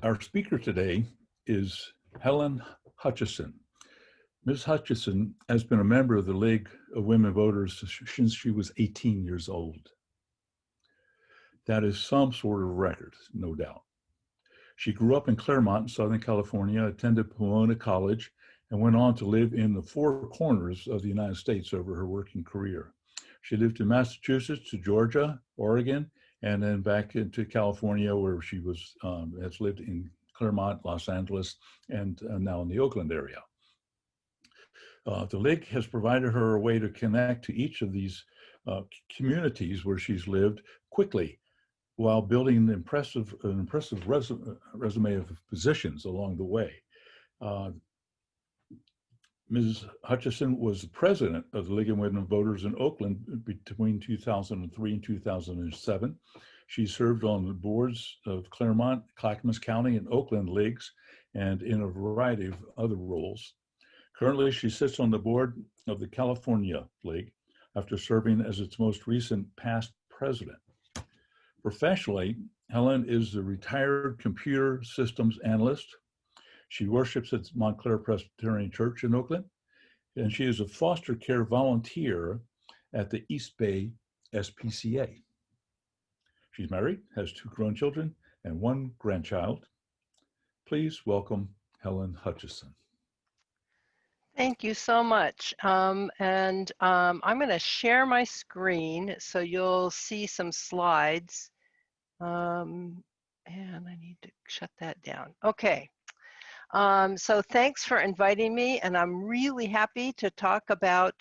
Our speaker today is Helen Hutchison. Ms. Hutchison has been a member of the League of Women Voters since she was 18 years old. That is some sort of record, no doubt. She grew up in Claremont, Southern California, attended Pomona College, and went on to live in the four corners of the United States over her working career. She lived in Massachusetts, to Georgia, Oregon, and then back into California, where she has lived in Claremont, Los Angeles, and now in the Oakland area. The League has provided her a way to connect to each of these communities where she's lived quickly, while building an impressive resume of positions along the way. Ms. Hutchison was the president of the League of Women Voters in Oakland between 2003 and 2007. She served on the boards of Claremont, Clackamas County, and Oakland Leagues, and in a variety of other roles. Currently, she sits on the board of the California League after serving as its most recent past president. Professionally, Helen is the retired computer systems analyst. She worships at Montclair Presbyterian Church in Oakland, and she is a foster care volunteer at the East Bay SPCA. She's married, has 2 grown children, and 1 grandchild. Please welcome Helen Hutchison. Thank you so much. I'm going to share my screen so you'll see some slides. And I need to shut that down. Okay. So thanks for inviting me, and I'm really happy to talk about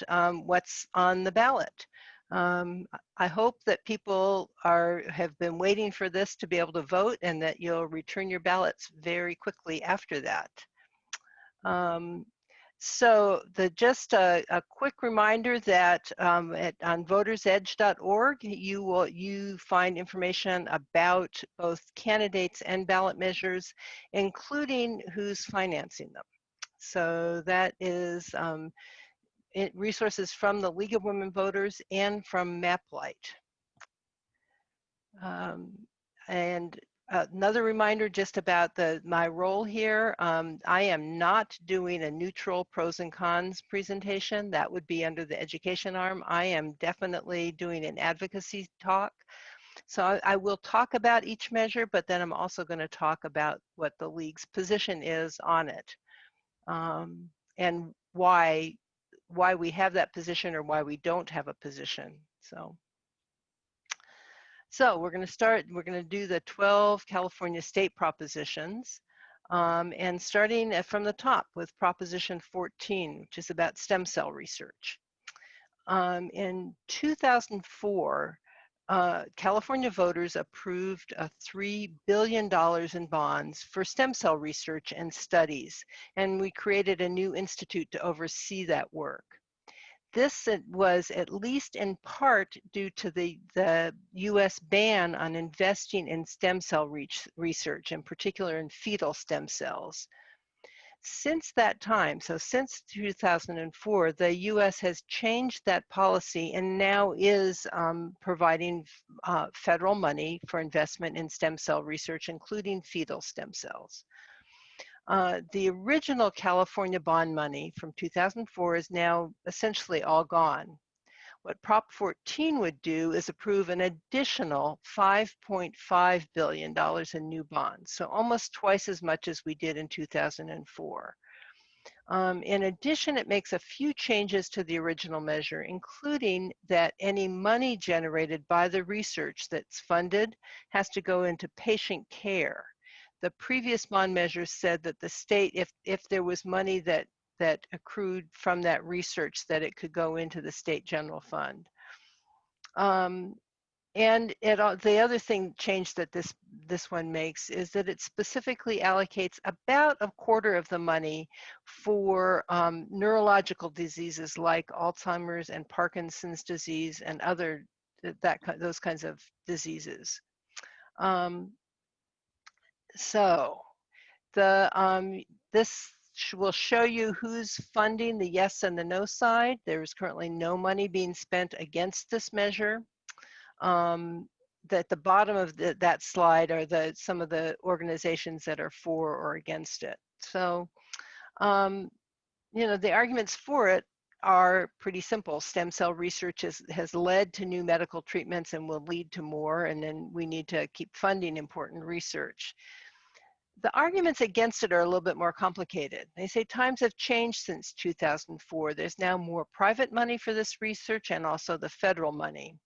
what's on the ballot. I hope that people have been waiting for this to be able to vote, and that you'll return your ballots very quickly after that. So just a quick reminder that on votersedge.org, you find information about both candidates and ballot measures, including who's financing them. So that is resources from the League of Women Voters and from MapLight. Another reminder just about my role here. I am not doing a neutral pros and cons presentation. That would be under the education arm. I am definitely doing an advocacy talk. So I will talk about each measure, but then I'm also going to talk about what the League's position is on it, and why we have that position or why we don't have a position. So we're going to do the 12 California state propositions, and starting from the top with Proposition 14, which is about stem cell research. In 2004, California voters approved $3 billion in bonds for stem cell research and studies, and we created a new institute to oversee that work. This was at least in part due to the US ban on investing in stem cell research, in particular in fetal stem cells. Since that time, so since 2004, the US has changed that policy and now is providing federal money for investment in stem cell research, including fetal stem cells. The original California bond money from 2004 is now essentially all gone. What Prop 14 would do is approve an additional $5.5 billion in new bonds, so almost twice as much as we did in 2004. In addition, it makes a few changes to the original measure, including that any money generated by the research that's funded has to go into patient care. The previous bond measure said that the state, if there was money that accrued from that research, that it could go into the state general fund. And the other thing change that this one makes is that it specifically allocates about a quarter of the money for neurological diseases like Alzheimer's and Parkinson's disease and other those kinds of diseases. So this will show you who's funding the yes and the no side. There is currently no money being spent against this measure. at the bottom of that slide are some of the organizations that are for or against it. So, you know, the arguments for it are pretty simple. Stem cell research has led to new medical treatments and will lead to more, and then we need to keep funding important research. The arguments against it are a little bit more complicated. They say times have changed since 2004. There's now more private money for this research and also the federal money.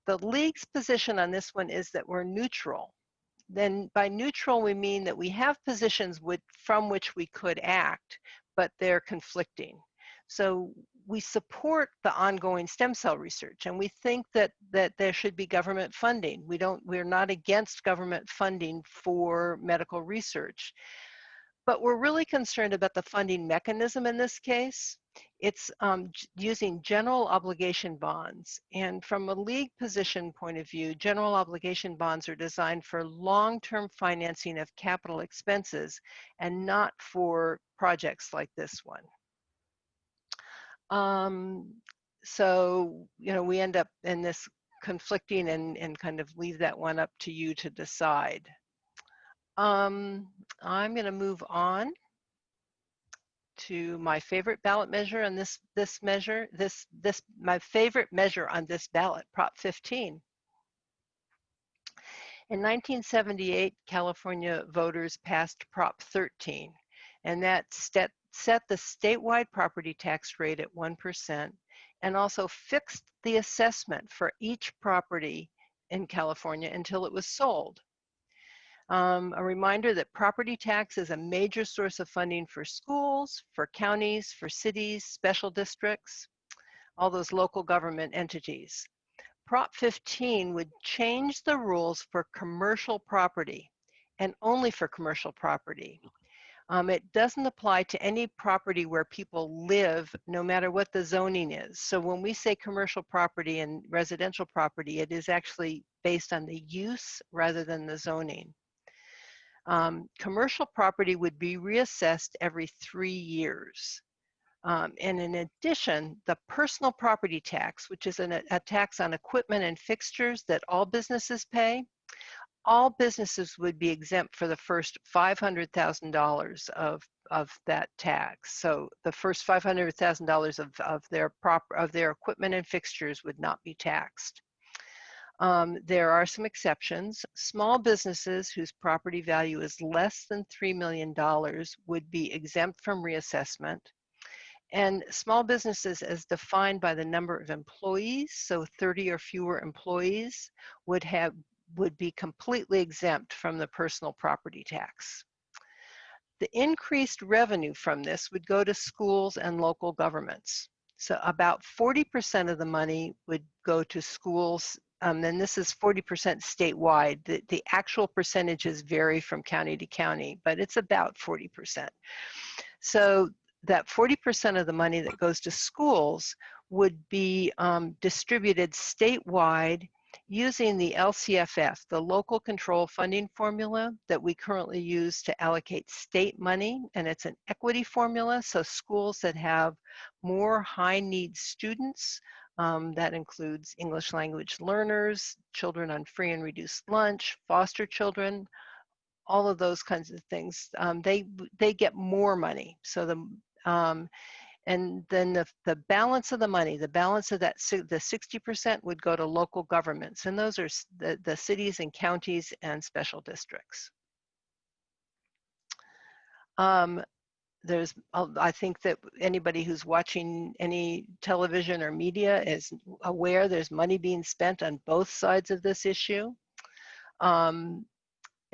The league's position on this one is that we're neutral. Then by neutral, we mean that we have positions from which we could act, but they're conflicting. So we support the ongoing stem cell research, and we think that there should be government funding. We're not against government funding for medical research, but we're really concerned about the funding mechanism in this case. It's using general obligation bonds. And from a league position point of view, general obligation bonds are designed for long-term financing of capital expenses and not for projects like this one. So, you know, we end up in this conflicting and kind of leave that one up to you to decide. I'm going to move on to my favorite ballot measure on my favorite measure on this ballot, Prop 15. In 1978, California voters passed Prop 13, and that set the statewide property tax rate at 1% and also fixed the assessment for each property in California until it was sold. A reminder that property tax is a major source of funding for schools, for counties, for cities, special districts, all those local government entities. Prop 15 would change the rules for commercial property and only for commercial property. It doesn't apply to any property where people live, no matter what the zoning is. So when we say commercial property and residential property, it is actually based on the use rather than the zoning. Commercial property would be reassessed every 3 years. And in addition, the personal property tax, which is a tax on equipment and fixtures that all businesses pay, all businesses would be exempt for the first $500,000 of that tax. So the first $500,000 of their equipment and fixtures would not be taxed. There are some exceptions. Small businesses whose property value is less than $3 million would be exempt from reassessment. And small businesses as defined by the number of employees, so 30 or fewer employees, would be completely exempt from the personal property tax. The increased revenue from this would go to schools and local governments. So about 40% of the money would go to schools, and this is 40% statewide. The actual percentages vary from county to county, but it's about 40%. So that 40% of the money that goes to schools would be distributed statewide using the LCFF, the local control funding formula that we currently use to allocate state money, and it's an equity formula. So schools that have more high needs students, that includes English language learners, children on free and reduced lunch, foster children, all of those kinds of things, they get more money. So and then the balance of the money, the balance of that, the 60% would go to local governments, and those are the cities and counties and special districts. I think that anybody who's watching any television or media is aware there's money being spent on both sides of this issue.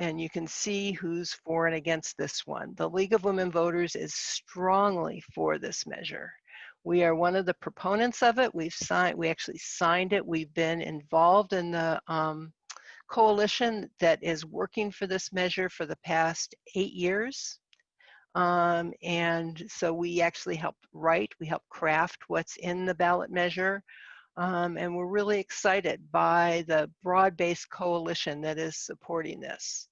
And you can see who's for and against this one. The League of Women Voters is strongly for this measure. We are one of the proponents of it. We actually signed it. We've been involved in the coalition that is working for this measure for the past 8 years. And so we actually helped write, we helped craft what's in the ballot measure. And we're really excited by the broad-based coalition that is supporting this.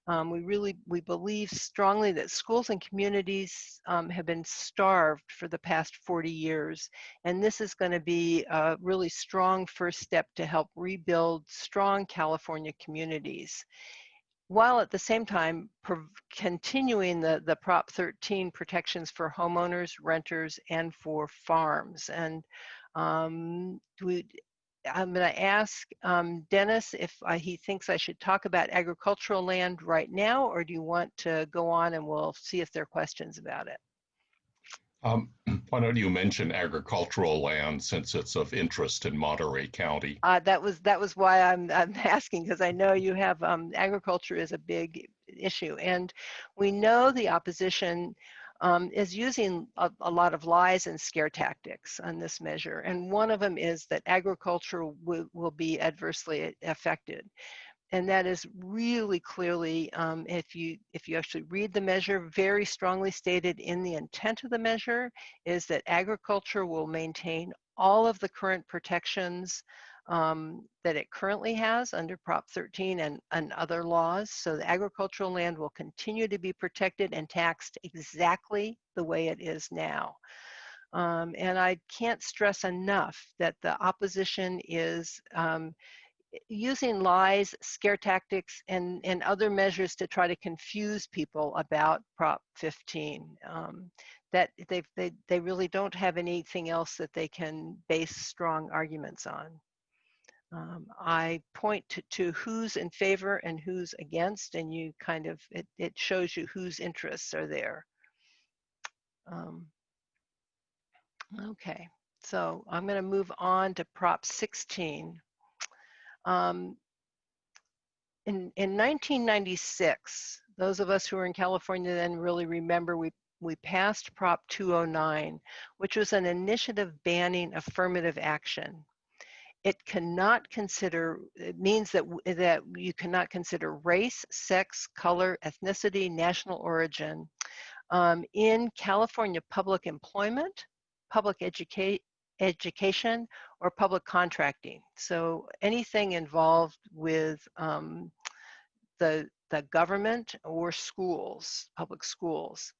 We believe strongly that schools and communities have been starved for the past 40 years, and this is going to be a really strong first step to help rebuild strong California communities, while at the same time continuing the Prop 13 protections for homeowners, renters, and for farms. And I'm going to ask Dennis if he thinks I should talk about agricultural land right now, or do you want to go on and we'll see if there are questions about it? Why don't you mention agricultural land since it's of interest in Monterey County? That was why I'm asking, because I know you have agriculture is a big issue, and we know the opposition is using a lot of lies and scare tactics on this measure, and one of them is that agriculture will be adversely affected. And that is really clearly, if you actually read the measure, very strongly stated in the intent of the measure, is that agriculture will maintain all of the current protections that it currently has under Prop 13 and other laws. So the agricultural land will continue to be protected and taxed exactly the way it is now. And I can't stress enough that the opposition is using lies, scare tactics, and other measures to try to confuse people about Prop 15. That they really don't have anything else that they can base strong arguments on. I point to who's in favor and who's against, and you kind of, it shows you whose interests are there. Okay, so I'm going to move on to Prop 16. In 1996, those of us who were in California then really remember we passed Prop 209, which was an initiative banning affirmative action. It means that you cannot consider race, sex, color, ethnicity, national origin in California public employment, public education, or public contracting. So anything involved with the government or schools, public schools.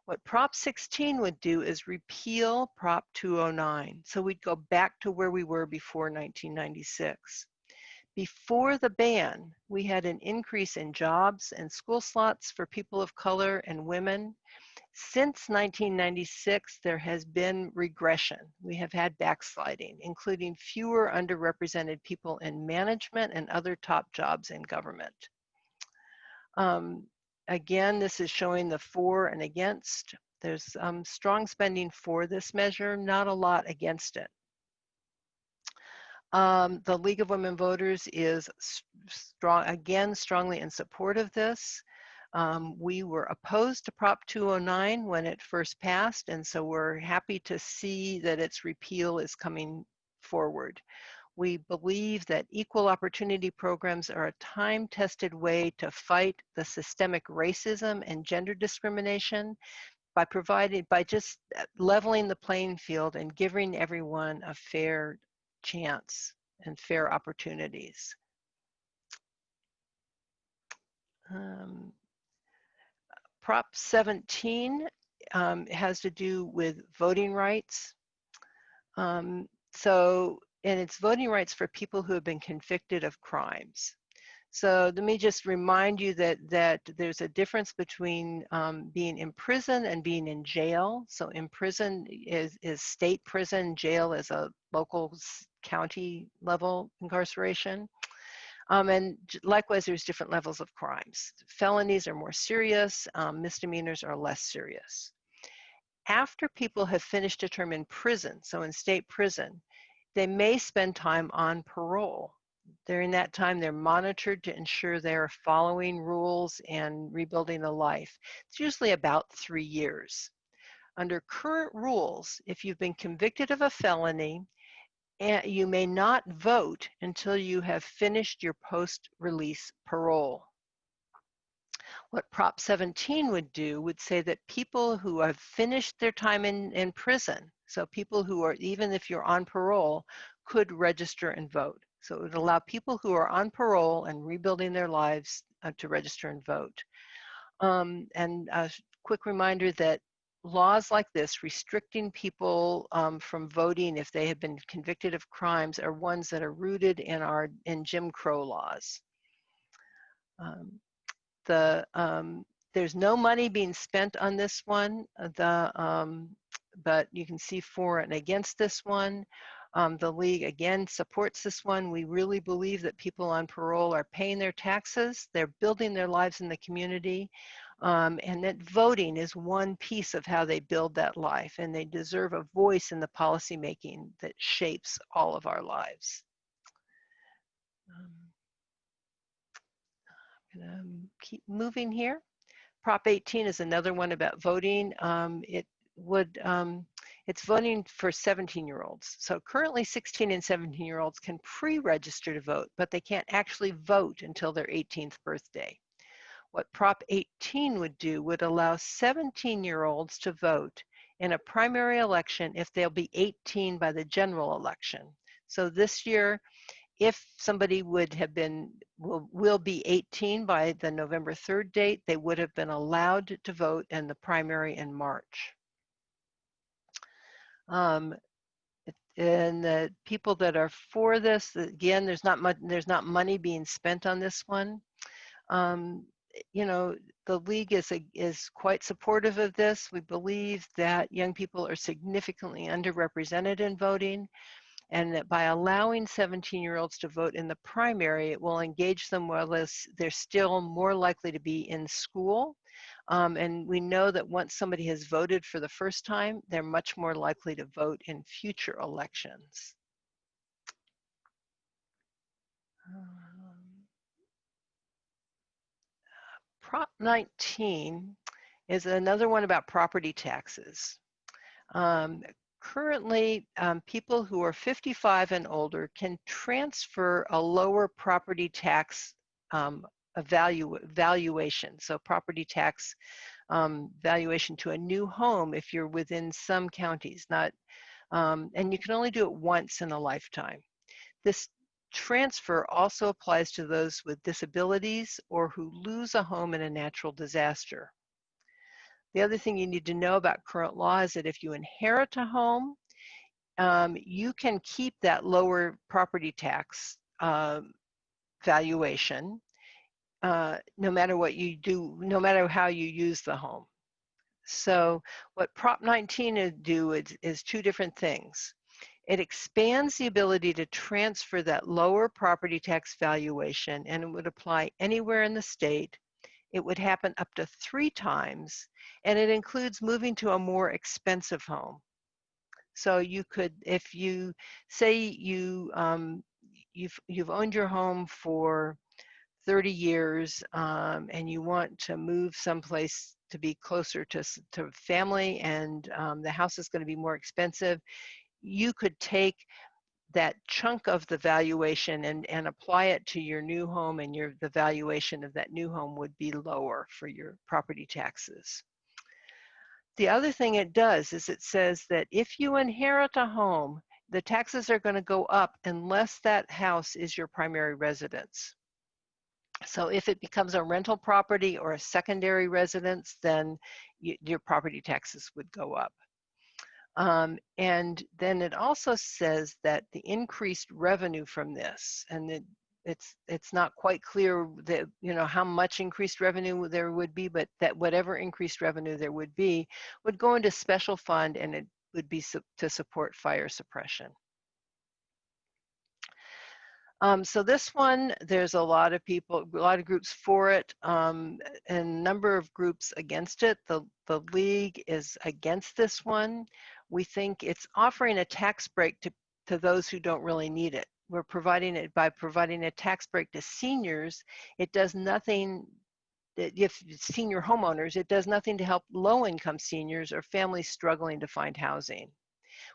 What Prop 16 would do is repeal Prop 209. So we'd go back to where we were before 1996. Before the ban, we had an increase in jobs and school slots for people of color and women. Since 1996, there has been regression. We have had backsliding, including fewer underrepresented people in management and other top jobs in government. Again, this is showing the for and against. There's strong spending for this measure, not a lot against it. The League of Women Voters is strongly in support of this. We were opposed to Prop 209 when it first passed, and so we're happy to see that its repeal is coming forward. We believe that equal opportunity programs are a time-tested way to fight the systemic racism and gender discrimination by just leveling the playing field and giving everyone a fair chance and fair opportunities. Prop 17 has to do with voting rights. And it's voting rights for people who have been convicted of crimes. So let me just remind you that there's a difference between being in prison and being in jail. So in prison is state prison, jail is a local county level incarceration. And likewise, there's different levels of crimes. Felonies are more serious, misdemeanors are less serious. After people have finished a term in prison, so in state prison, they may spend time on parole. During that time, they're monitored to ensure they're following rules and rebuilding a life. It's usually about 3 years. Under current rules, if you've been convicted of a felony, you may not vote until you have finished your post-release parole. What Prop 17 would do would say that people who have finished their time in prison, so people who are, even if you're on parole, could register and vote. So it would allow people who are on parole and rebuilding their lives to register and vote. And a quick reminder that laws like this restricting people from voting if they have been convicted of crimes are ones that are rooted in Jim Crow laws. There's no money being spent on this one, but you can see for and against this one. The League, again, supports this one. We really believe that people on parole are paying their taxes, they're building their lives in the community, and that voting is one piece of how they build that life, and they deserve a voice in the policymaking that shapes all of our lives. I'm gonna keep moving here. Prop 18 is another one about voting. It's voting for 17-year-olds. So currently 16 and 17-year-olds can pre-register to vote, but they can't actually vote until their 18th birthday. What Prop 18 would do would allow 17-year-olds to vote in a primary election if they'll be 18 by the general election. So this year, if somebody will be 18 by the November 3rd date, they would have been allowed to vote in the primary in March. And the people that are for this, again, there's not money being spent on this one. You know, the League is quite supportive of this. We believe that young people are significantly underrepresented in voting, and that by allowing 17-year-olds to vote in the primary, it will engage them while they're still more likely to be in school. And we know that once somebody has voted for the first time, they're much more likely to vote in future elections. Prop 19 is another one about property taxes. Currently, people who are 55 and older can transfer a lower property tax valuation, so property tax valuation to a new home if you're within some counties, and you can only do it once in a lifetime. This transfer also applies to those with disabilities or who lose a home in a natural disaster. The other thing you need to know about current law is that if you inherit a home, you can keep that lower property tax valuation no matter what you do, no matter how you use the home. So what Prop 19 would do is two different things. It expands the ability to transfer that lower property tax valuation, and it would apply anywhere in the state. It would happen up to 3 times, and it includes moving to a more expensive home. So you could, if you say you've owned your home for 30 years and you want to move someplace to be closer to family, and the house is going to be more expensive, you could take that chunk of the valuation and apply it to your new home, and the valuation of that new home would be lower for your property taxes. The other thing it does is it says that if you inherit a home, the taxes are going to go up unless that house is your primary residence. So if it becomes a rental property or a secondary residence, then your property taxes would go up. And then it also says that the increased revenue from this, and it's not quite clear that, you know, how much increased revenue there would be, but that whatever increased revenue there would be would go into special fund, and it would be to support fire suppression. So this one, there's a lot of people, a lot of groups for it, and a number of groups against it. The League is against this one. We think it's offering a tax break to those who don't really need it. We're providing it by providing a tax break to seniors. It does nothing, if senior homeowners, it does nothing to help low-income seniors or families struggling to find housing.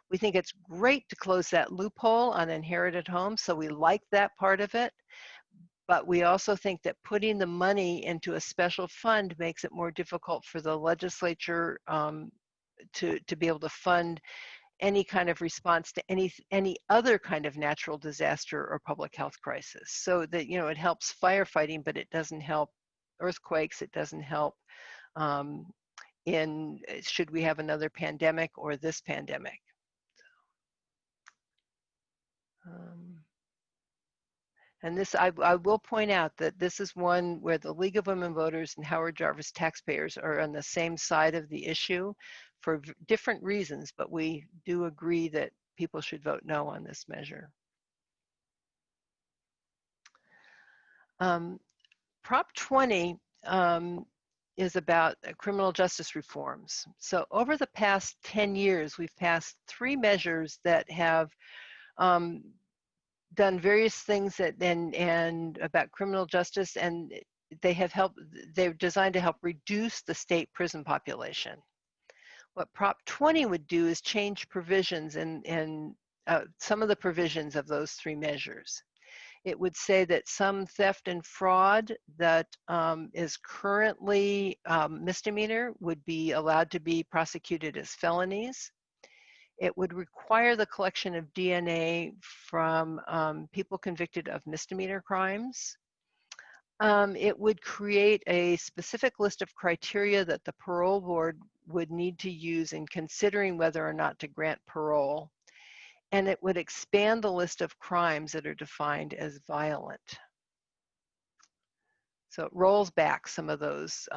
We think it's great to close that loophole on inherited homes, so we like that part of it. But we also think that putting the money into a special fund makes it more difficult for the legislature to be able to fund any kind of response to any other kind of natural disaster or public health crisis. So that, you know, it helps firefighting, but it doesn't help earthquakes. It doesn't help in should we have another pandemic or this pandemic. And this, I will point out that this is one where the League of Women Voters and Howard Jarvis taxpayers are on the same side of the issue for different reasons, but we do agree that people should vote no on this measure. Prop 20 is about criminal justice reforms. So over the past 10 years, we've passed 3 measures that have done various things that and about criminal justice, and they have helped. They're designed to help reduce the state prison population. What Prop 20 would do is change provisions in some of the provisions of those 3 measures. It would say that some theft and fraud that is currently misdemeanor would be allowed to be prosecuted as felonies. It would require the collection of DNA from people convicted of misdemeanor crimes. It would create a specific list of criteria that the parole board would need to use in considering whether or not to grant parole. And it would expand the list of crimes that are defined as violent. So it rolls back some of those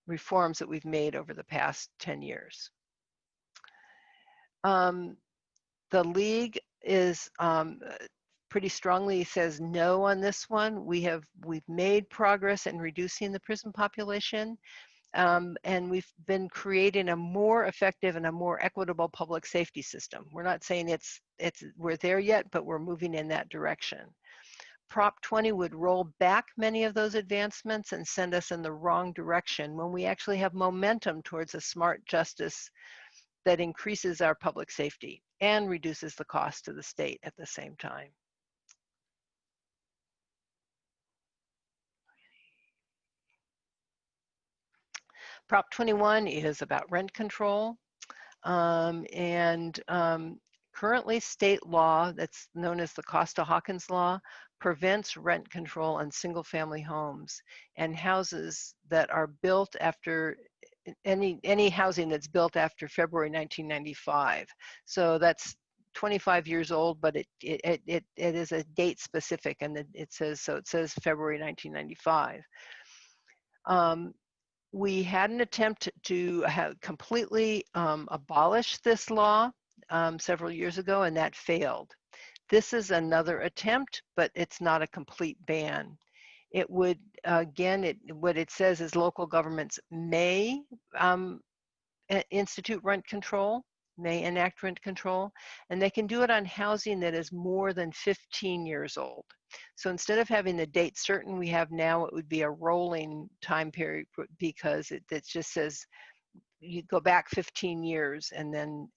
reforms that we've made over the past 10 years. The League is pretty strongly says no on this one. We've made progress in reducing the prison population, and we've been creating a more effective and a more equitable public safety system. We're not saying we're there yet, but we're moving in that direction. Prop 20 would roll back many of those advancements and send us in the wrong direction when we actually have momentum towards a smart justice that increases our public safety and reduces the cost to the state at the same time. Prop 21 is about rent control. Currently state law that's known as the Costa-Hawkins law prevents rent control on single family homes and houses that are built after any housing that's built after February 1995. So that's 25 years old, but it is a date specific, and it says February 1995. We had an attempt to completely abolish this law several years ago, and that failed. This is another attempt, but it's not a complete ban. It would, again, what it says is local governments may institute rent control, may enact rent control, and they can do it on housing that is more than 15 years old. So instead of having the date certain we have now, it would be a rolling time period, because it just says you go back 15 years, and then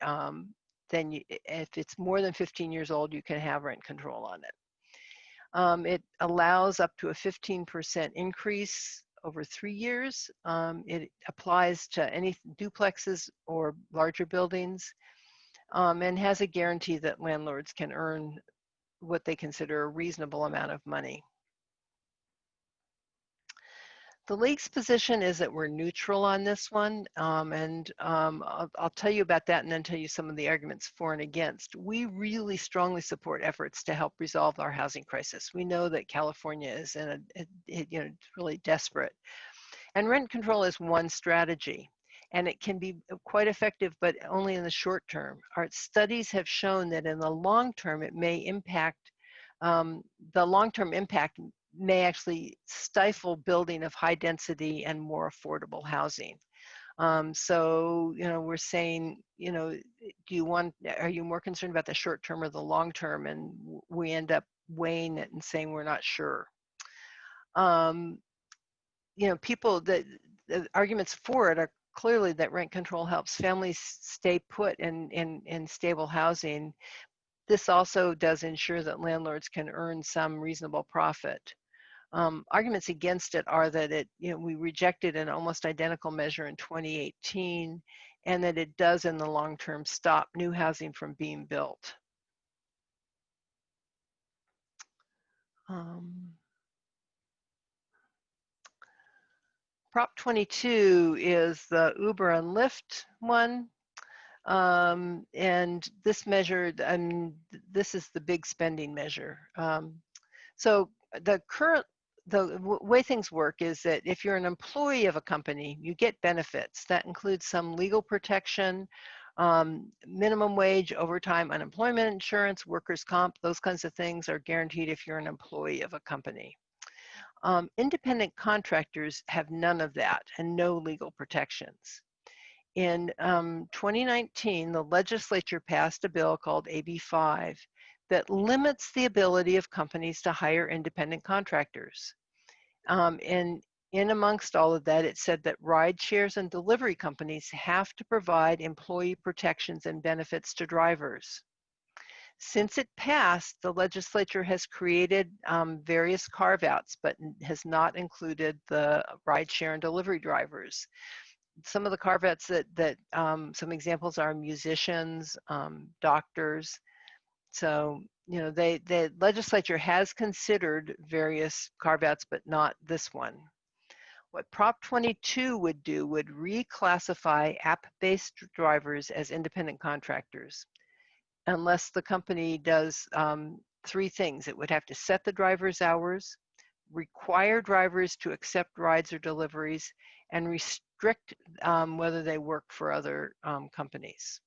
if it's more than 15 years old, you can have rent control on it. It allows up to a 15% increase over 3 years. It applies to any duplexes or larger buildings, and has a guarantee that landlords can earn what they consider a reasonable amount of money. The League's position is that we're neutral on this one, and I'll tell you about that and then tell you some of the arguments for and against. We really strongly support efforts to help resolve our housing crisis. We know that California is in really desperate, and rent control is one strategy, and it can be quite effective, but only in the short term. Our studies have shown that in the long term, it may impact, the long-term impact may actually stifle building of high density and more affordable housing. So, we're saying, are you more concerned about the short term or the long term? And we end up weighing it and saying we're not sure. People, the arguments for it are clearly that rent control helps families stay put in stable housing. This also does ensure that landlords can earn some reasonable profit. Arguments against it are that we rejected an almost identical measure in 2018, and that it does in the long term stop new housing from being built. Prop 22 is the Uber and Lyft one. And this measure, this is the big spending measure. So the way things work is that if you're an employee of a company, you get benefits. That includes some legal protection, minimum wage, overtime, unemployment insurance, workers' comp, those kinds of things are guaranteed if you're an employee of a company. Independent contractors have none of that and no legal protections. In 2019, the legislature passed a bill called AB 5 that limits the ability of companies to hire independent contractors. And in amongst all of that, it said that rideshares and delivery companies have to provide employee protections and benefits to drivers. Since it passed, the legislature has created various carve-outs, but has not included the rideshare and delivery drivers. Some of the carve-outs that some examples are musicians, doctors. So, you know, the legislature has considered various carve-outs, but not this one. What Prop 22 would do would reclassify app-based drivers as independent contractors, unless the company does three things. It would have to set the driver's hours, require drivers to accept rides or deliveries, and restrict whether they work for other companies.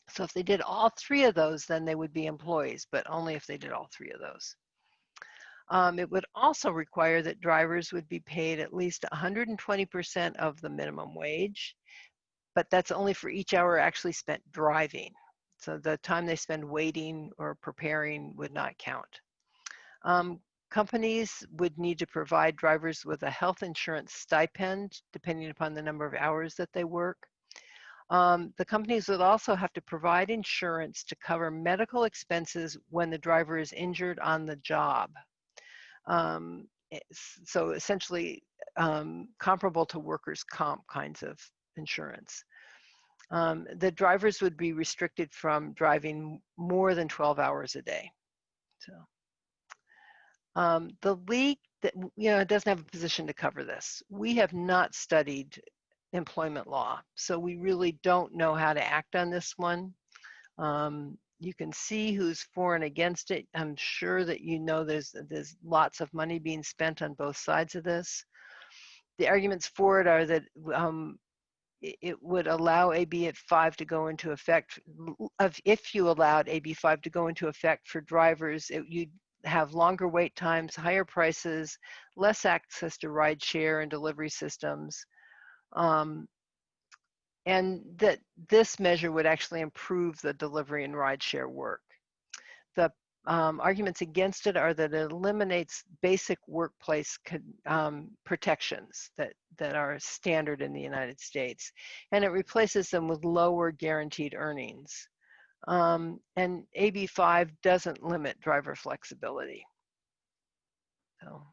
So if they did all three of those, then they would be employees, but only if they did all three of those. It would also require that drivers would be paid at least 120% of the minimum wage, but that's only for each hour actually spent driving. So the time they spend waiting or preparing would not count. Companies would need to provide drivers with a health insurance stipend, depending upon the number of hours that they work. The companies would also have to provide insurance to cover medical expenses when the driver is injured on the job. So essentially comparable to workers' comp kinds of insurance. The drivers would be restricted from driving more than 12 hours a day. So the league, it doesn't have a position to cover this. We have not studied employment law, so we really don't know how to act on this one. You can see who's for and against it. I'm sure that you know there's lots of money being spent on both sides of this. The arguments for it are that it would allow AB 5 to go into effect. If you allowed AB 5 to go into effect for drivers, you'd have longer wait times, higher prices, less access to rideshare and delivery systems. And that this measure would actually improve the delivery and rideshare work. The arguments against it are that it eliminates basic workplace protections that are standard in the United States, and it replaces them with lower guaranteed earnings. And AB 5 doesn't limit driver flexibility. So,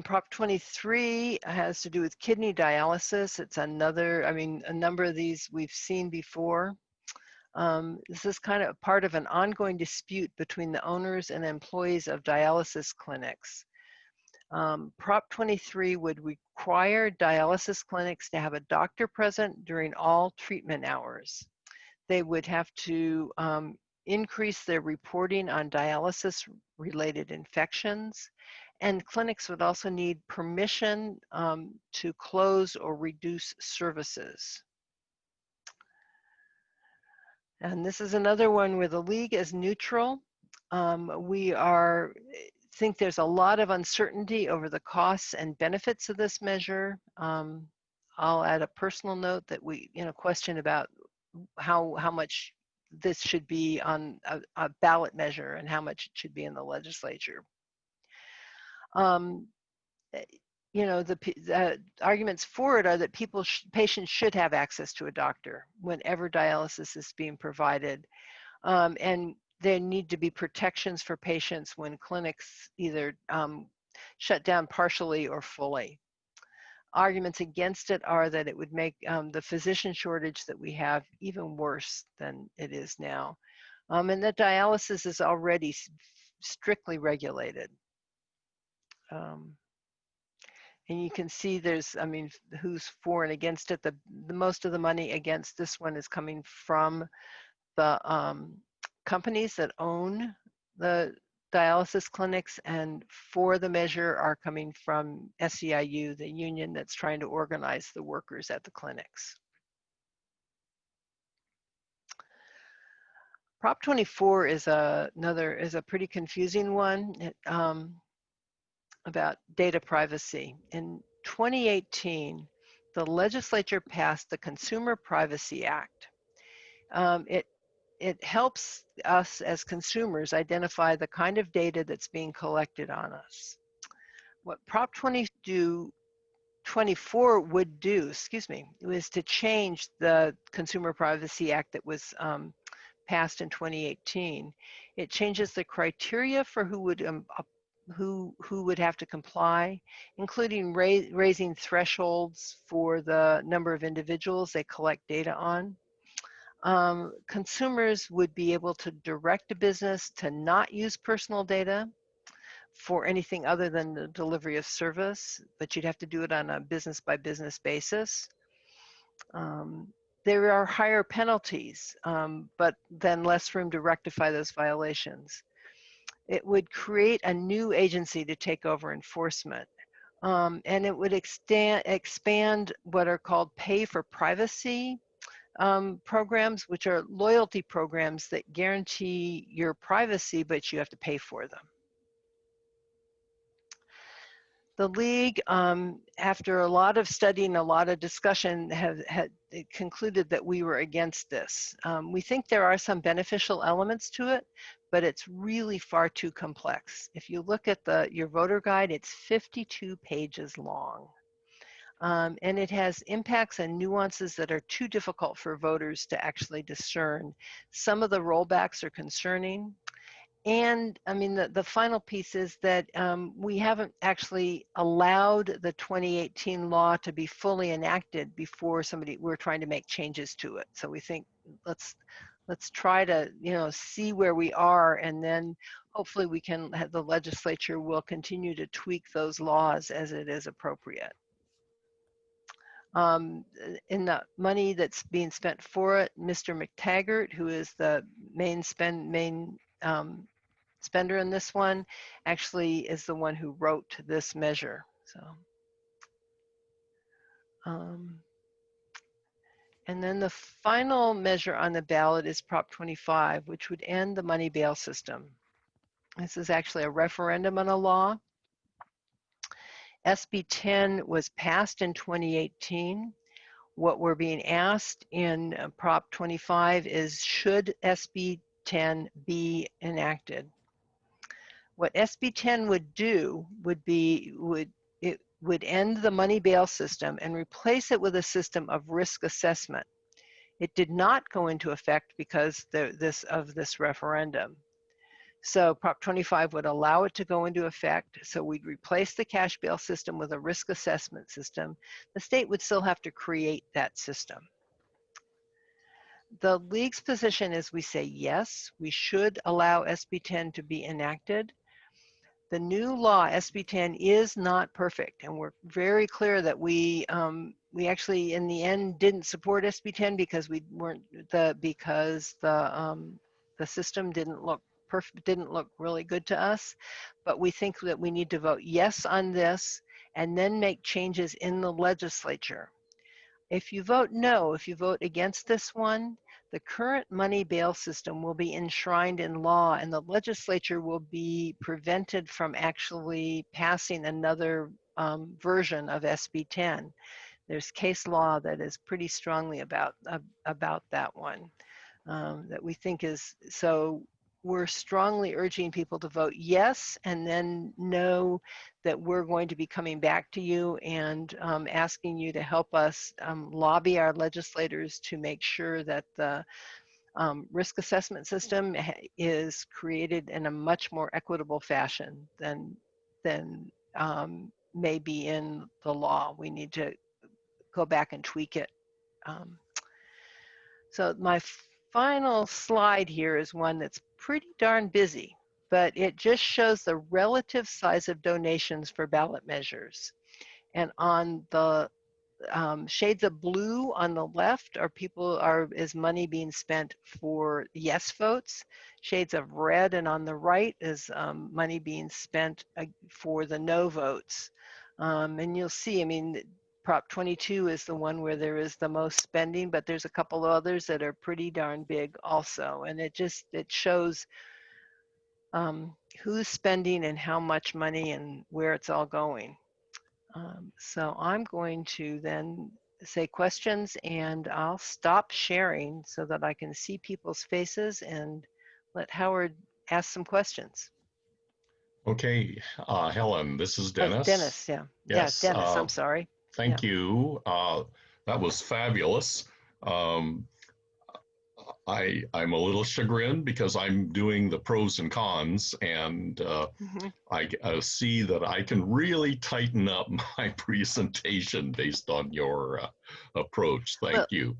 Prop 23 has to do with kidney dialysis. It's another, a number of these we've seen before. This is kind of part of an ongoing dispute between the owners and employees of dialysis clinics. Prop 23 would require dialysis clinics to have a doctor present during all treatment hours. They would have to increase their reporting on dialysis-related infections, and clinics would also need permission to close or reduce services. And this is another one where the league is neutral. We think there's a lot of uncertainty over the costs and benefits of this measure. I'll add a personal note that we, question about how much this should be on a ballot measure and how much it should be in the legislature. The arguments for it are that patients should have access to a doctor whenever dialysis is being provided. And there need to be protections for patients when clinics either shut down partially or fully. Arguments against it are that it would make the physician shortage that we have even worse than it is now. And that dialysis is already strictly regulated. And you can see there's, I mean, who's for and against it. The most of the money against this one is coming from the companies that own the dialysis clinics, and for the measure are coming from SEIU, the union that's trying to organize the workers at the clinics. Prop 24 is a pretty confusing one. About data privacy. In 2018, the legislature passed the Consumer Privacy Act. It helps us as consumers identify the kind of data that's being collected on us. What Prop 24 would do, was to change the Consumer Privacy Act that was passed in 2018. It changes the criteria for who would have to comply, including raising thresholds for the number of individuals they collect data on. Consumers would be able to direct a business to not use personal data for anything other than the delivery of service, but you'd have to do it on a business by business basis. There are higher penalties, but then less room to rectify those violations. It would create a new agency to take over enforcement. And it would expand what are called pay for privacy programs, which are loyalty programs that guarantee your privacy, but you have to pay for them. The League, after a lot of studying, a lot of discussion, had concluded that we were against this. We think there are some beneficial elements to it, but it's really far too complex. If you look at your voter guide, it's 52 pages long. And it has impacts and nuances that are too difficult for voters to actually discern. Some of the rollbacks are concerning. And I mean, the final piece is that we haven't actually allowed the 2018 law to be fully enacted before we're trying to make changes to it. So we think let's try to, see where we are, and then hopefully the legislature will continue to tweak those laws as it is appropriate. In the money that's being spent for it, Mr. McTaggart, who is the main spender in this one, actually is the one who wrote this measure. So, and then the final measure on the ballot is Prop 25, which would end the money bail system. This is actually a referendum on a law. SB 10 was passed in 2018. What we're being asked in Prop 25 is, should SB 10 be enacted? What SB 10 would do would end the money bail system and replace it with a system of risk assessment. It did not go into effect because of this referendum. So Prop 25 would allow it to go into effect. So we'd replace the cash bail system with a risk assessment system. The state would still have to create that system. The League's position is, we say yes, we should allow SB 10 to be enacted. The new law, SB 10, is not perfect, and we're very clear that we actually, in the end, didn't support SB 10 because the system didn't look really good to us. But we think that we need to vote yes on this and then make changes in the legislature. If you vote no, if you vote against this one, the current money bail system will be enshrined in law, and the legislature will be prevented from actually passing another version of SB 10. There's case law that is pretty strongly about that one that we think is, so we're strongly urging people to vote yes, and then know that we're going to be coming back to you and asking you to help us lobby our legislators to make sure that the risk assessment system is created in a much more equitable fashion than may be in the law. We need to go back and tweak it. So my final slide here is one that's pretty darn busy, but it just shows the relative size of donations for ballot measures. And on the shades of blue on the left is money being spent for yes votes. Shades of red and on the right is money being spent for the no votes. And you'll see, I mean, Prop 22 is the one where there is the most spending, but there's a couple others that are pretty darn big also. And it shows who's spending and how much money and where it's all going. So I'm going to then say questions, and I'll stop sharing so that I can see people's faces and let Howard ask some questions. Okay, Helen, this is Dennis. Dennis, yeah. Yes, yeah, Dennis, I'm sorry. Thank you. That was fabulous. I'm a little chagrined because I'm doing the pros and cons, and I see that I can really tighten up my presentation based on your approach. Thank you.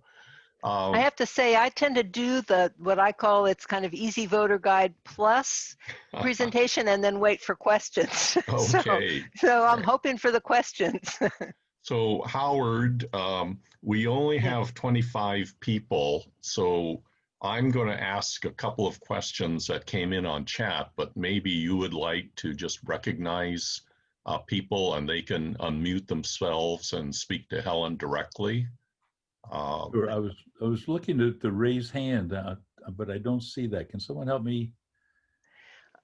I have to say, I tend to do what I call it's kind of easy voter guide plus presentation and then wait for questions. Okay. So I'm hoping for the questions. So Howard, we only have 25 people, so I'm going to ask a couple of questions that came in on chat, but maybe you would like to just recognize people and they can unmute themselves and speak to Helen directly. Sure. I was looking at the raise hand, but I don't see that. Can someone help me?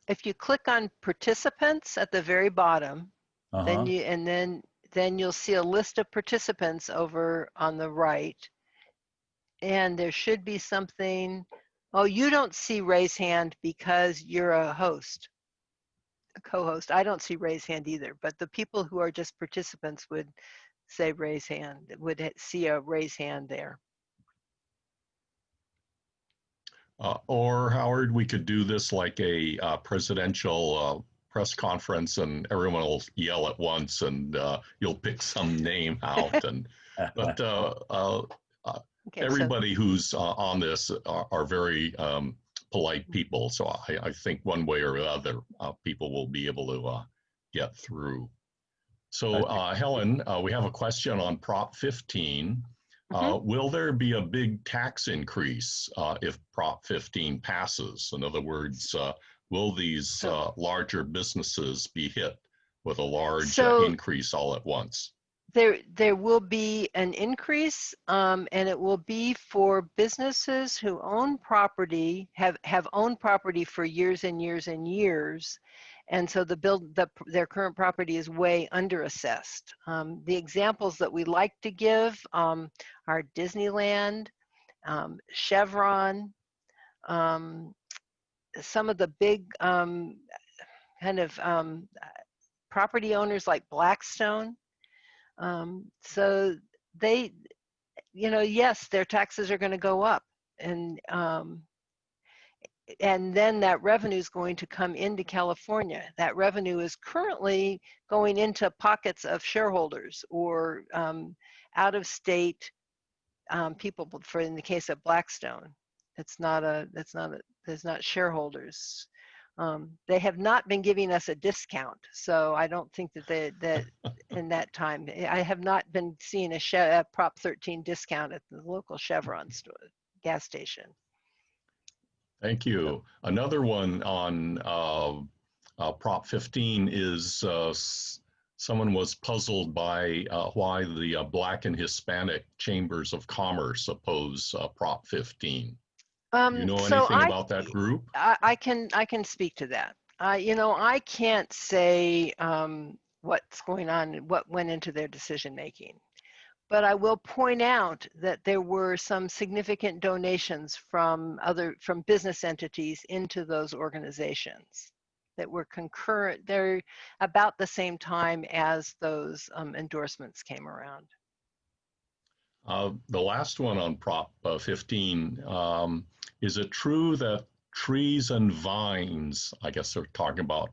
If you click on participants at the very bottom, then you'll see a list of participants over on the right. And there should be something. Oh, you don't see raise hand because you're a host, a co-host. I don't see raise hand either, but the people who are just participants would say raise hand, would see a raise hand there. Or Howard, we could do this like a presidential press conference, and everyone will yell at once, and you'll pick some name out. And but okay, everybody who's on this are very polite people, so I think one way or the other, people will be able to get through. So Helen, we have a question on Prop 15. Will there be a big tax increase if Prop 15 passes? In other words, will these larger businesses be hit with a large increase all at once? There will be an increase, and it will be for businesses who own property, have owned property for years and years and years, and so their current property is way underassessed. The examples that we like to give are Disneyland, Chevron, some of the big kind of property owners like Blackstone. So they, yes, their taxes are going to go up, and then that revenue is going to come into California. That revenue is currently going into pockets of shareholders or out-of-state people. For in the case of Blackstone, it's not shareholders. They have not been giving us a discount, so I don't think that in that time, I have not been seeing a Prop 13 discount at the local Chevron store, gas station. Thank you. Another one on Prop 15 is someone was puzzled by why the Black and Hispanic Chambers of Commerce oppose Prop 15. You know anything about that group? I can speak to that. I can't say what's going on, what went into their decision making. But I will point out that there were some significant donations from business entities into those organizations that were concurrent. They're about the same time as those endorsements came around. The last one on Prop 15, is it true that trees and vines, I guess they're talking about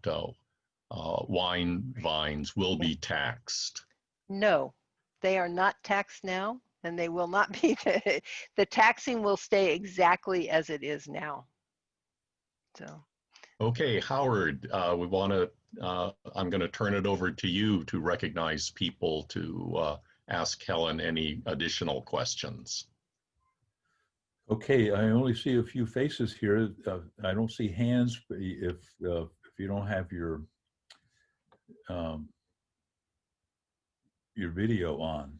wine vines will be taxed? No, they are not taxed now, and they will not be. The taxing will stay exactly as it is now. So. Okay, Howard, I'm going to turn it over to you to recognize people to ask Helen any additional questions. Okay, I only see a few faces here. I don't see hands, but if you don't have your video on.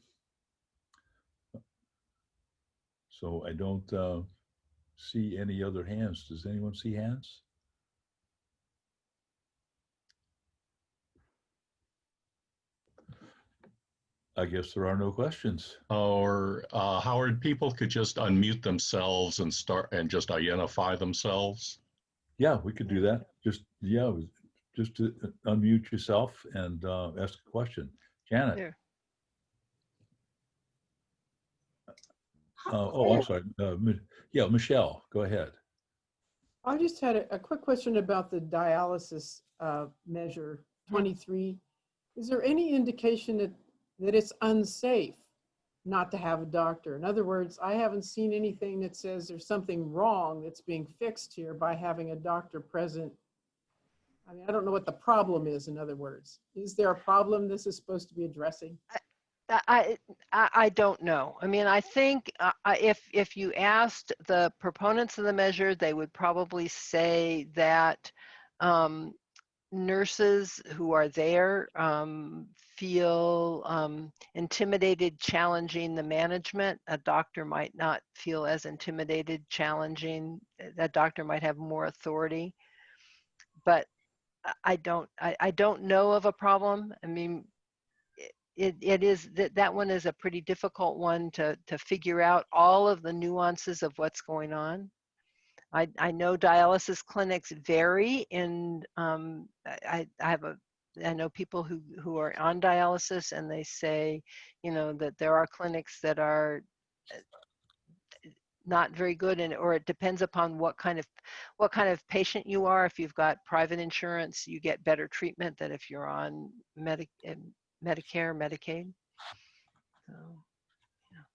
So I don't see any other hands. Does anyone see hands? I guess there are no questions. Or Howard, people could just unmute themselves and just identify themselves. Yeah, we could do that. Just to unmute yourself and ask a question. Janet. There. I'm sorry. Yeah, Michelle, go ahead. I just had a quick question about the dialysis measure 23. Is there any indication that it's unsafe not to have a doctor? In other words, I haven't seen anything that says there's something wrong that's being fixed here by having a doctor present. I mean, I don't know what the problem is, in other words. Is there a problem this is supposed to be addressing? I don't know. I mean, I think if you asked the proponents of the measure, they would probably say that nurses who are there feel intimidated challenging the management. A doctor might not feel as intimidated challenging. That doctor might have more authority. But I don't know of a problem. I mean, it is that one is a pretty difficult one to figure out all of the nuances of what's going on. I know dialysis clinics vary in, I know people who are on dialysis, and they say, you know, that there are clinics that are not very good, or it depends upon what kind of patient you are. If you've got private insurance, you get better treatment than if you're on Medicare, Medicaid. So, yeah.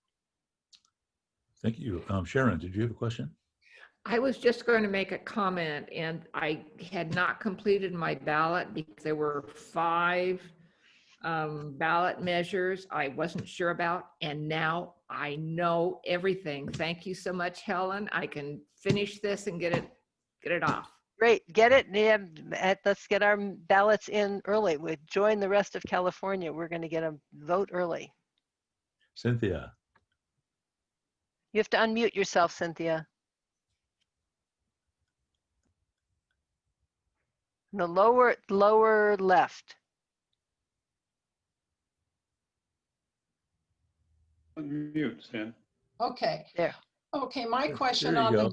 Thank you. Sharon, did you have a question? I was just going to make a comment, and I had not completed my ballot because there were 5 ballot measures I wasn't sure about, and now I know everything. Thank you so much, Helen. I can finish this and get it off. Great, get it. Yeah, let's get our ballots in early. We join the rest of California. We're going to get a vote early. Cynthia. You have to unmute yourself, Cynthia. The lower left. Unmute, Sam. Okay. There. Okay, my question There you on go.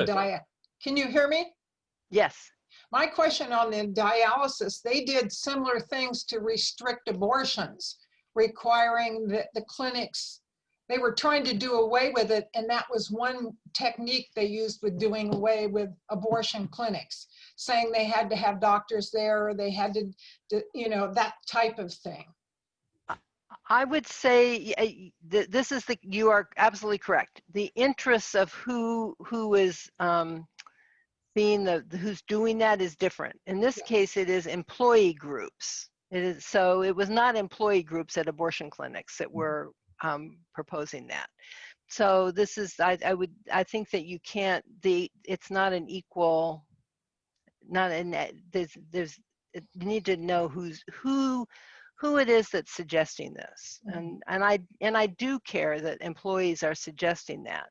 the Good. can you hear me? Yes. My question on the dialysis, they did similar things to restrict abortions, requiring the clinics, they were trying to do away with it, and that was one technique they used with doing away with abortion clinics, saying they had to have doctors there, or they had to you know, that type of thing. I would say this is you are absolutely correct. The interests of who is who's doing that is different. In this case, it is employee groups. So it was not employee groups at abortion clinics that were proposing that. So this is, I think that you can't, it's not an equal, you need to know who it is that's suggesting this. And I do care that employees are suggesting that,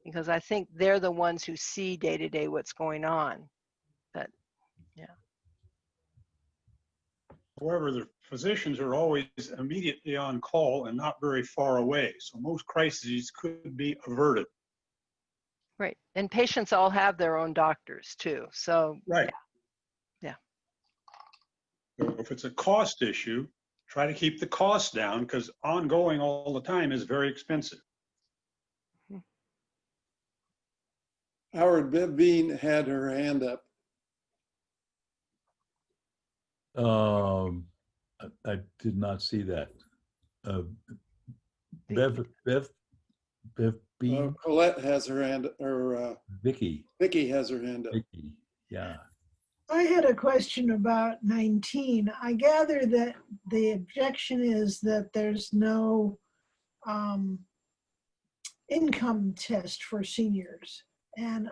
because I think they're the ones who see day to day what's going on. But yeah. However, the physicians are always immediately on call and not very far away, so most crises could be averted. Right, and patients all have their own doctors too, so. Right. Yeah. So if it's a cost issue, try to keep the cost down, because ongoing all the time is very expensive. Howard, Bev Bean had her hand up. I did not see that. Bev B. Colette has her hand, or Vicky. Vicky has her hand up. Vicky. Yeah. I had a question about 19. I gather that the objection is that there's no income test for seniors. And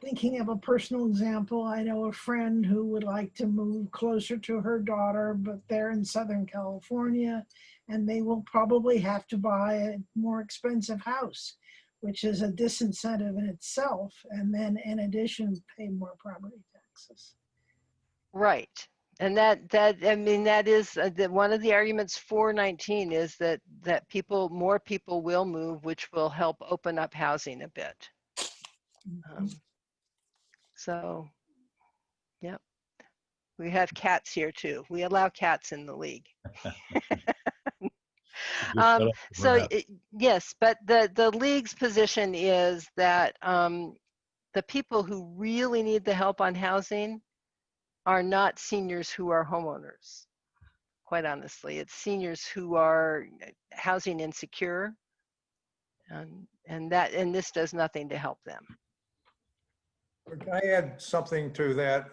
thinking of a personal example, I know a friend who would like to move closer to her daughter, but they're in Southern California, and they will probably have to buy a more expensive house, which is a disincentive in itself, and then in addition, pay more property taxes. Right. And that I mean, that is one of the arguments for 19 is that more people will move, which will help open up housing a bit. So, yep. We have cats here too. We allow cats in the league. Yes, but the league's position is that the people who really need the help on housing are not seniors who are homeowners. Quite honestly, it's seniors who are housing insecure, and this does nothing to help them. Can I add something to that?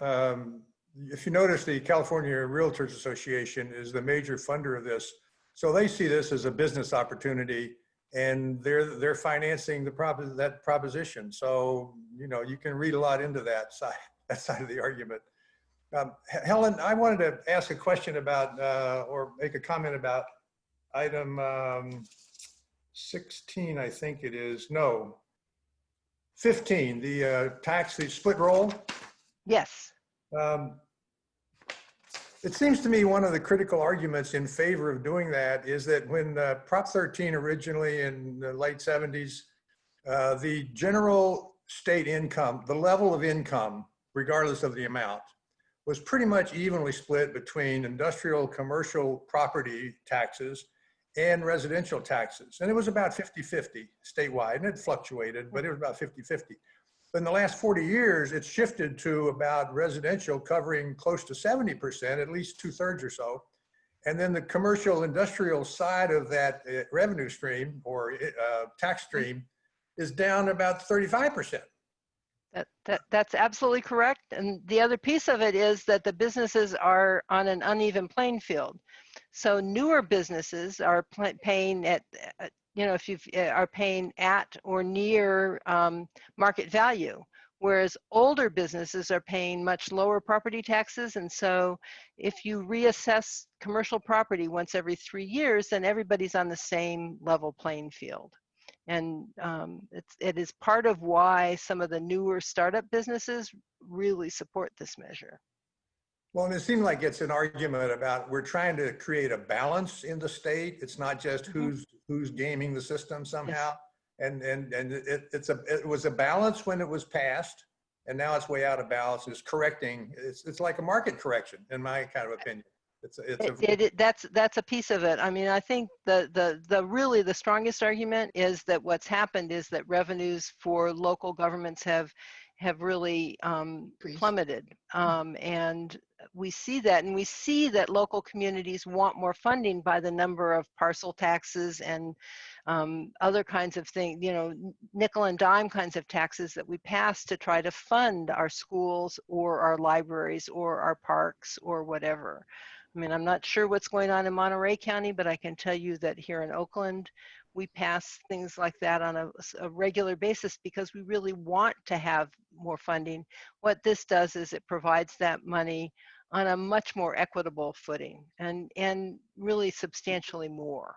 If you notice, the California Realtors Association is the major funder of this. So they see this as a business opportunity, and they're financing that proposition. So, you know, you can read a lot into that side of the argument. Helen, I wanted to ask a question about, or make a comment about item 16, I think it is. No, 15, the split roll. Yes. It seems to me one of the critical arguments in favor of doing that is that when Prop 13 originally in the late 70s, the general state income, the level of income, regardless of the amount, was pretty much evenly split between industrial, commercial property taxes and residential taxes. And it was about 50-50 statewide, and it fluctuated, but it was about 50-50. But in the last 40 years, it's shifted to about residential covering close to 70%, at least 2/3 or so. And then the commercial industrial side of that revenue stream or tax stream is down about 35%. That's absolutely correct. And the other piece of it is that the businesses are on an uneven playing field. So newer businesses are paying at, if you are paying at or near market value, whereas older businesses are paying much lower property taxes. And so if you reassess commercial property once every 3 years, then everybody's on the same level playing field. And it is part of why some of the newer startup businesses really support this measure. Well, and it seems like it's an argument about we're trying to create a balance in the state. It's not just who's gaming the system somehow. Yes. And it was a balance when it was passed, and now it's way out of balance. It's correcting. It's like a market correction, in my kind of opinion. That's a piece of it. I mean, I think really the strongest argument is that what's happened is that revenues for local governments have really plummeted, and we see that, and we see that local communities want more funding by the number of parcel taxes and other kinds of things, nickel and dime kinds of taxes that we pass to try to fund our schools or our libraries or our parks or whatever. I mean, I'm not sure what's going on in Monterey County, but I can tell you that here in Oakland, we pass things like that on a regular basis because we really want to have more funding. What this does is it provides that money on a much more equitable footing and really substantially more.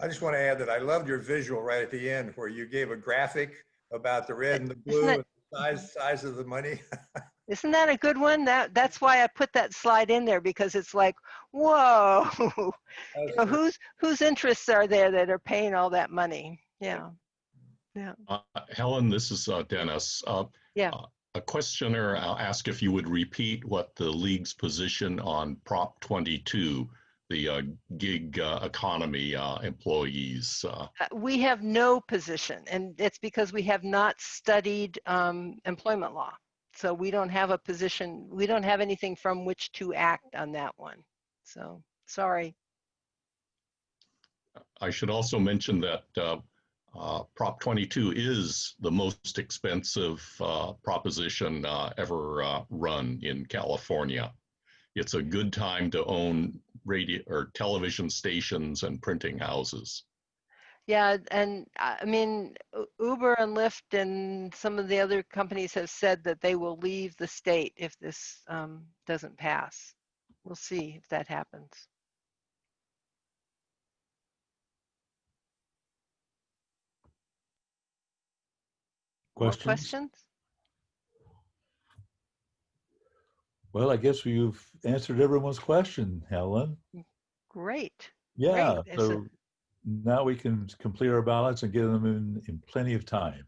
I just want to add that I loved your visual right at the end where you gave a graphic about the red and the blue and the size of the money. Isn't that a good one? That's why I put that slide in there, because it's like, whoa, whose interests are there that are paying all that money? Yeah. Helen, this is Dennis. A questioner asked if you would repeat what the league's position on Prop 22, the gig economy employees. We have no position, and it's because we have not studied employment law. so we don't have a position, we don't have anything from which to act on that one. So, sorry. I should also mention that Prop 22 is the most expensive proposition ever run in California. It's a good time to own radio or television stations and printing houses. Yeah, and I mean, Uber and Lyft and some of the other companies have said that they will leave the state if this doesn't pass. We'll see if that happens. More questions? Well, I guess you've answered everyone's question, Helen. Great. Yeah, Great. so now we can complete our ballots and get them in plenty of time.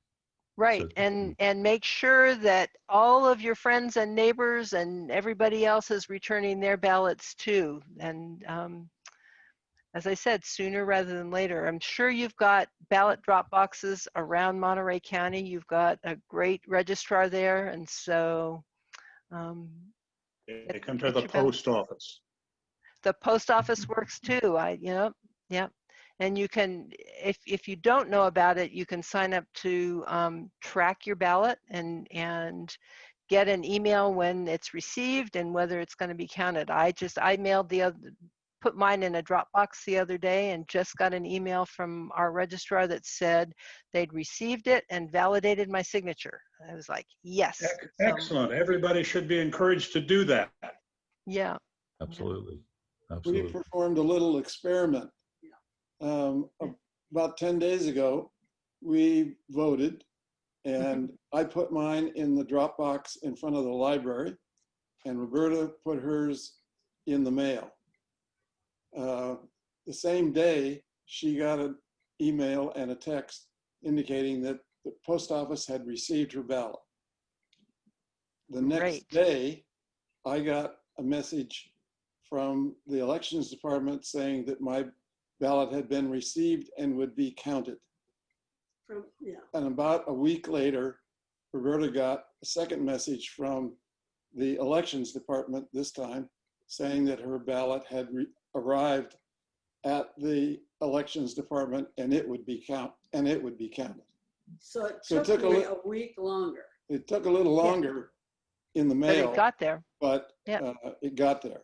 Right, So- and make sure that all of your friends and neighbors and everybody else is returning their ballots too. And as I said, sooner rather than later. I'm sure you've got ballot drop boxes around Monterey County. You've got a great registrar there, and so They come to the post office. the post office works too. Yeah. And you can, if you don't know about it, you can sign up to track your ballot and get an email when it's received and whether it's going to be counted. I mailed put mine in a Dropbox the other day and just got an email from our registrar that said they'd received it and validated my signature. I was like, yes. Excellent. Everybody should be encouraged to do that. Yeah. Absolutely. We Absolutely. performed a little experiment. About 10 days ago, we voted, and I put mine in the Dropbox in front of the library, and Roberta put hers in the mail. The same day, she got an email and a text indicating that the post office had received her ballot. The next day, I got a message from the elections department saying that my ballot had been received and would be counted. And about a week later, Roberta got a second message from the elections department this time saying that her ballot had arrived at the elections department and it would be counted. So it took me a week longer. It took a little longer in the mail. But it got there. But it got there.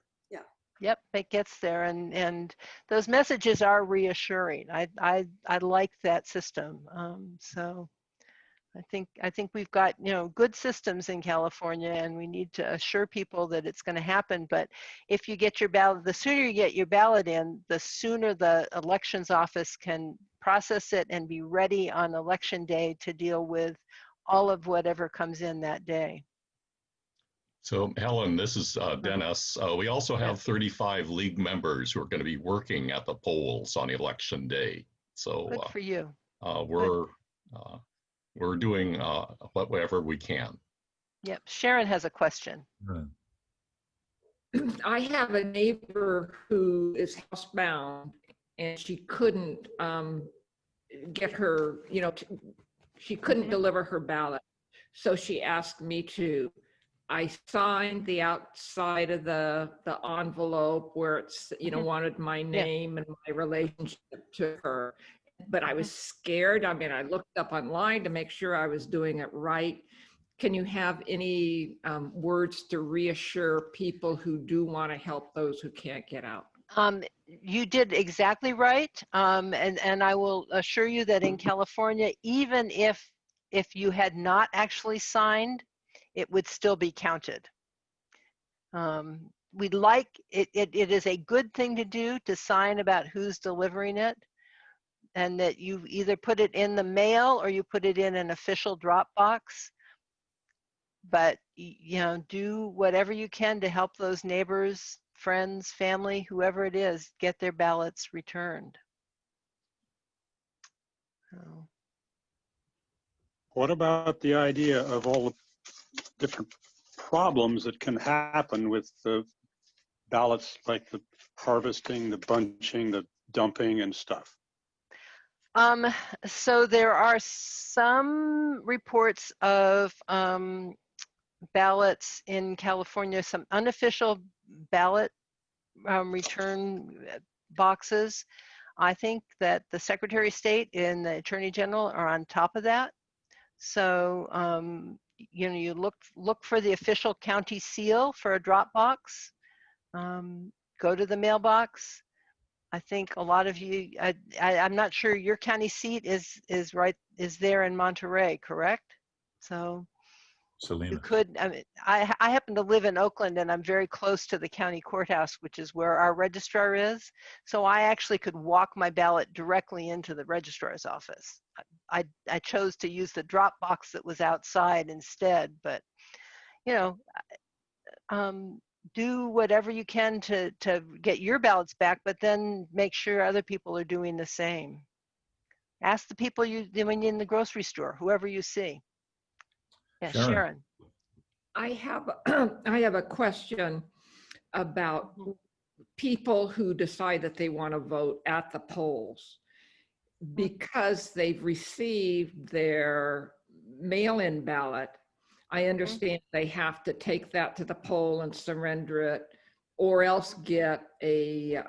Yep, it gets there, and those messages are reassuring. I like that system. So I think we've got good systems in California, and we need to assure people that it's going to happen. But if you get your ballot, the sooner you get your ballot in, the sooner the elections office can process it and be ready on election day to deal with all of whatever comes in that day. So Helen, this is Dennis. We also have 35 league members who are going to be working at the polls on election day. So good for you. We're doing whatever we can. Yep, Sharon has a question. I have a neighbor who is housebound and she couldn't get her, she couldn't deliver her ballot. So she asked me to. I signed the outside of the envelope where it's, wanted my name and my relationship to her. But I was scared. I mean, I looked up online to make sure I was doing it right. Can you have any words to reassure people who do want to help those who can't get out? You did exactly right. And I will assure you that in California, even if you had not actually signed, it would still be counted. We'd like, it is a good thing to do to sign about who's delivering it, and that you either put it in the mail or you put it in an official drop box. But, do whatever you can to help those neighbors, friends, family, whoever it is, get their ballots returned. So. What about the idea of all the different problems that can happen with the ballots, like the harvesting, the bunching, the dumping and stuff? So there are some reports of ballots in California, some unofficial ballot return boxes. I think that the Secretary of State and the Attorney General are on top of that. So, you know, you look for the official county seal for a drop box. Go to the mailbox. I think a lot of you, I'm not sure your county seat is there in Monterey, correct? So Selena. you could, I mean, I happen to live in Oakland, and I'm very close to the county courthouse, which is where our registrar is. So I actually could walk my ballot directly into the registrar's office. I chose to use the drop box that was outside instead, but you know, do whatever you can to get your ballots back, but then make sure other people are doing the same. Ask the people when you're in the grocery store, whoever you see. Yeah, Sharon. I have a question about people who decide that they want to vote at the polls because they've received their mail-in ballot. I understand they have to take that to the poll and surrender it, or else get a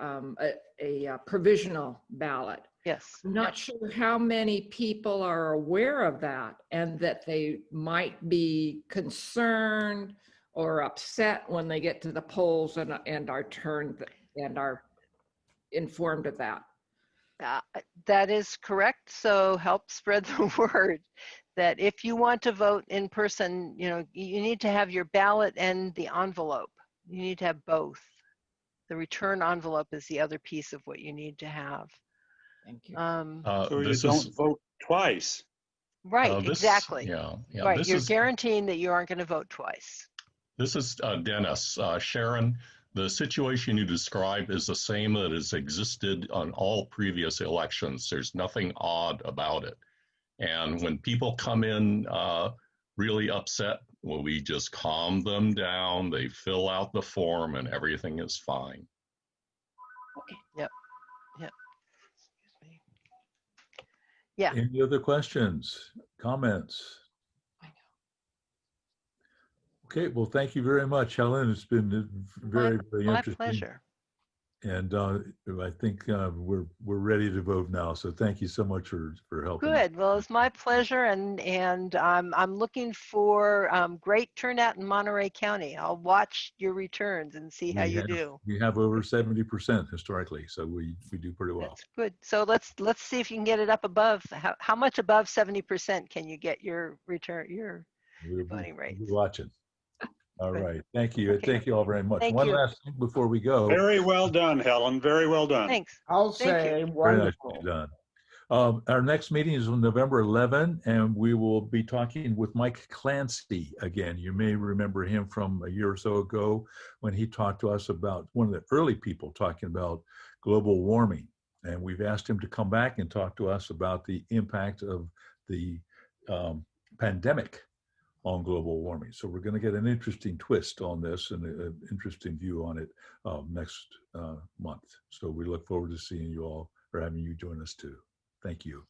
provisional ballot. Yes. I'm not sure how many people are aware of that, and that they might be concerned or upset when they get to the polls and are informed of that. That is correct. So help spread the word that if you want to vote in person, you know, you need to have your ballot and the envelope. You need to have both. The return envelope is the other piece of what you need to have. Thank you. So you don't vote twice. Right, exactly. Yeah, right, you're guaranteeing that you aren't going to vote twice. This is Dennis. Sharon, the situation you described is the same that has existed on all previous elections. There's nothing odd about it. And when people come in really upset, well, we just calm them down. They fill out the form and everything is fine. Okay. Yep. Yep. Yeah. Any other questions, comments? Okay, well, thank you very much, Helen. It's been very interesting. My pleasure. And I think we're ready to vote now. So thank you so much for helping. Good. Well, it's my pleasure, and I'm looking for great turnout in Monterey County. I'll watch your returns and see how you do. We have over 70% historically, so we do pretty well. That's good. So let's see if you can get it up above. How much above 70% can you get your return, your voting rate? We're watching. All right. Thank you. Okay. Thank you all very much. Thank One you. last thing before we go. Very well done, Helen. Very well done. Thanks. I'll Thank say you. wonderful. Very nicely done. Our next meeting is on November 11, and we will be talking with Mike Clancy again. You may remember him from a year or so ago when he talked to us about one of the early people talking about global warming. And we've asked him to come back and talk to us about the impact of the pandemic on global warming. So we're going to get an interesting twist on this and an interesting view on it next month. So we look forward to seeing you all or having you join us too. Thank you.